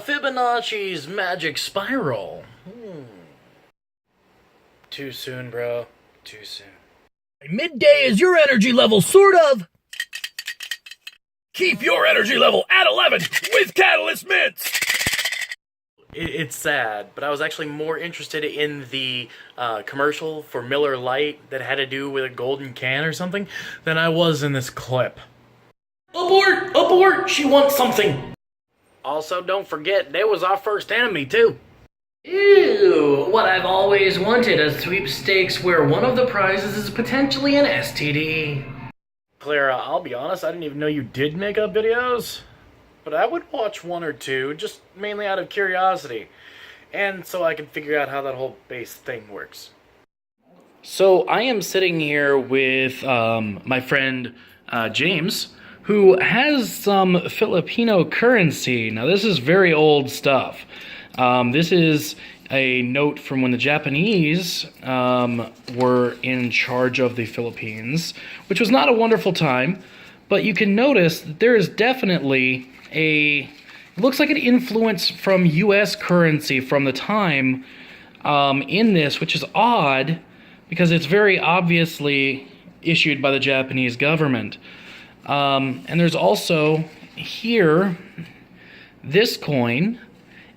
Fibonacci's magic spiral. Too soon, bro. Too soon. Midday is your energy level, sort of. Keep your energy level at 11 with Catalyst Mints. It's sad, but I was actually more interested in the commercial for Miller Lite that had to do with a golden can or something than I was in this clip. Abort! Abort! She wants something! Also, don't forget, they was our first enemy, too. Ew, what I've always wanted, a sweepstakes where one of the prizes is potentially an STD. Clara, I'll be honest, I didn't even know you did makeup videos. But I would watch one or two, just mainly out of curiosity. And so I can figure out how that whole base thing works. So I am sitting here with my friend James, who has some Filipino currency. Now this is very old stuff. This is a note from when the Japanese were in charge of the Philippines, which was not a wonderful time, but you can notice that there is definitely it looks like an influence from U.S. currency from the time in this, which is odd because it's very obviously issued by the Japanese government. And there's also here, this coin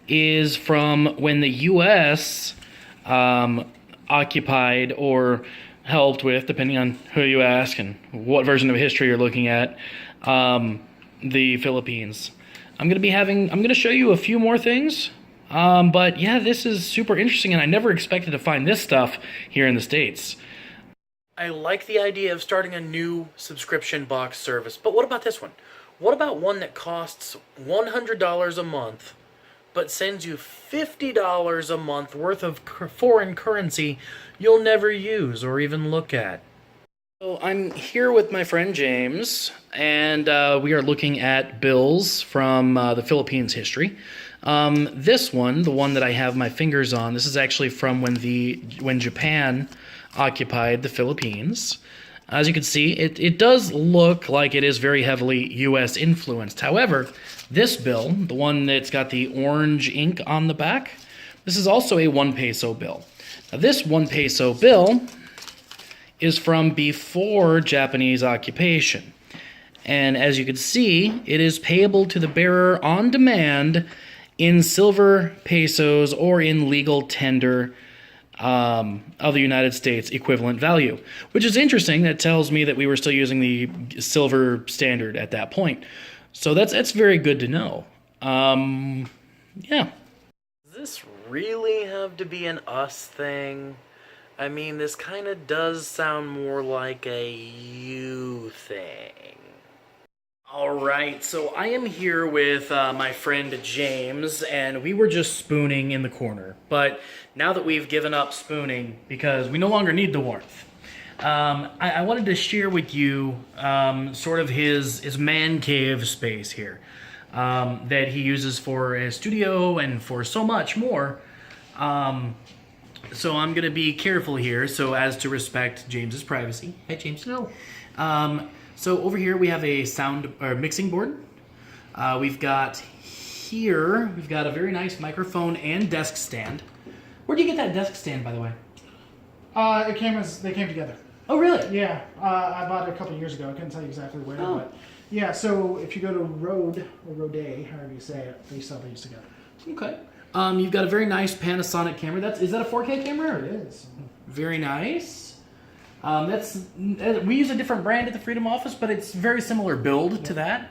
is from when the U.S. Occupied or helped with, depending on who you ask and what version of history you're looking at, the Philippines. I'm going to show you a few more things, but yeah, this is super interesting, and I never expected to find this stuff here in the States. I like the idea of starting a new subscription box service, but what about this one? What about one that costs $100 a month, but sends you $50 a month worth of foreign currency you'll never use or even look at? So I'm here with my friend James, and we are looking at bills from the Philippines history. This one, the one that I have my fingers on, this is actually from when Japan occupied the Philippines. As you can see, it does look like it is very heavily U.S. influenced. However, this bill, the one that's got the orange ink on the back, this is also a 1 peso bill. Now this 1 peso bill is from before Japanese occupation. And as you can see, it is payable to the bearer on demand in silver pesos or in legal tender of the United States equivalent value, which is interesting. That tells me that we were still using the silver standard at that point. So that's very good to know. Yeah. Does this really have to be an us thing? I mean, this kind of does sound more like a you thing. Alright, so I am here with my friend James, and we were just spooning in the corner. But now that we've given up spooning, because we no longer need the warmth, I wanted to share with you sort of his man cave space here that he uses for his studio and for so much more. So I'm going to be careful here so as to respect James's privacy. Hey, James. No. So over here we have a mixing board. We've got a very nice microphone and desk stand. Where did you get that desk stand, by the way? They came together. Oh, really? Yeah, I bought it a couple of years ago. I couldn't tell you exactly where, but yeah. So if you go to Rode or Rode, however you say it, they sell these together. Okay. You've got a very nice Panasonic camera. Is that a 4K camera? It is. Very nice. We use a different brand at the Freedom Office, but it's very similar build to that.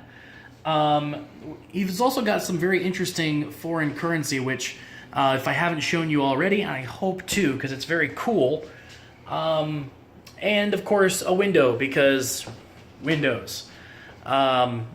He's also got some very interesting foreign currency, which if I haven't shown you already, I hope to, because it's very cool. And of course a window, because Windows. And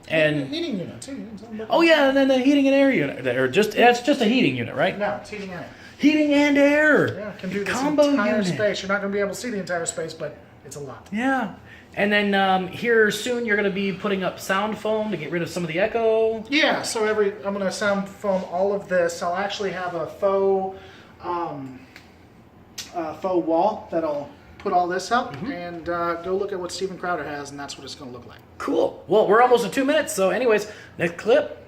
heating unit too. Oh yeah, and then the heating and air unit, or that's just a heating unit, right? No, it's heating and air. Heating and air. Yeah, can do this combo entire unit. space. You're not going to be able to see the entire space, but it's a lot. Yeah, and then here soon you're going to be putting up sound foam to get rid of some of the echo. Yeah, so I'm going to sound foam all of this. I'll actually have a faux wall that'll put all this up, and go look at what Steven Crowder has, and that's what it's going to look like. Cool. Well, we're almost at 2 minutes, so anyways, next clip.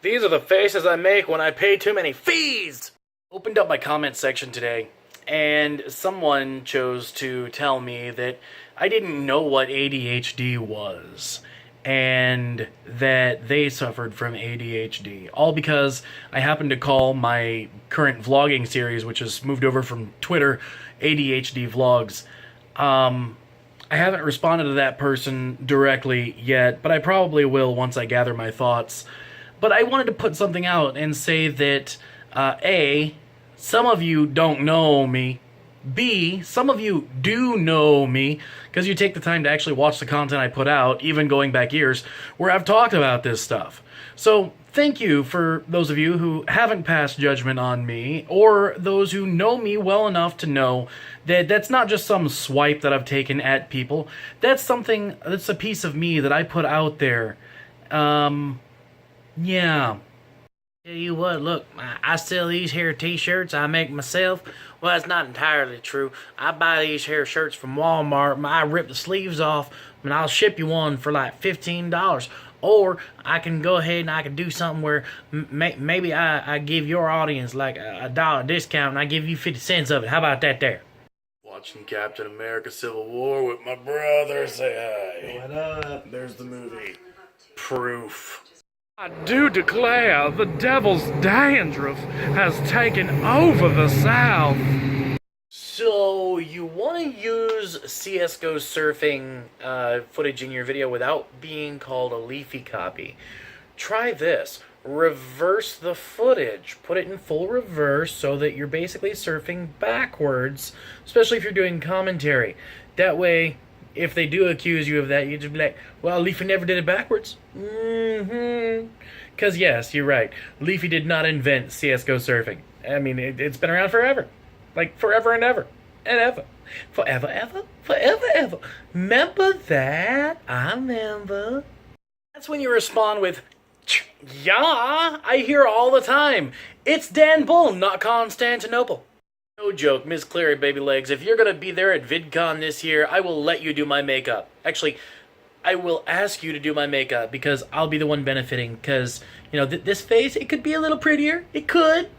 These are the faces I make when I pay too many fees! Opened up my comment section today, and someone chose to tell me that I didn't know what ADHD was, and that they suffered from ADHD, all because I happened to call my current vlogging series, which has moved over from Twitter, ADHD Vlogs. I haven't responded to that person directly yet, but I probably will once I gather my thoughts. But I wanted to put something out and say that, A, some of you don't know me. B, some of you do know me, because you take the time to actually watch the content I put out, even going back years, where I've talked about this stuff. So, thank you for those of you who haven't passed judgment on me, or those who know me well enough to know that that's not just some swipe that I've taken at people. That's something, that's a piece of me that I put out there. Yeah. Tell you what, look, I sell these here t-shirts I make myself. Well, that's not entirely true. I buy these here shirts from Walmart, I rip the sleeves off, and I'll ship you one for like $15. Or I can go ahead and I can do something where maybe I give your audience like a $1 discount and I give you 50 cents of it. How about that there? Watching Captain America Civil War with my brother. Say hi. What up? There's the movie. Proof. I do declare the devil's dandruff has taken over the South. So, you want to use CSGO surfing footage in your video without being called a leafy copy. Try this. Reverse the footage. Put it in full reverse so that you're basically surfing backwards, especially if you're doing commentary. That way, if they do accuse you of that, you just be like, well, Leafy never did it backwards. Because yes, you're right. Leafy did not invent CSGO surfing. I mean, it's been around forever. Like, forever and ever. And ever. Forever, ever. Forever, ever. Remember that? I remember. That's when you respond with, yeah, I hear all the time. It's Dan Bull, not Constantinople. No joke, Miss Clary Baby Legs, if you're going to be there at VidCon this year, I will let you do my makeup. Actually, I will ask you to do my makeup because I'll be the one benefiting because, you know, this face, it could be a little prettier. It could.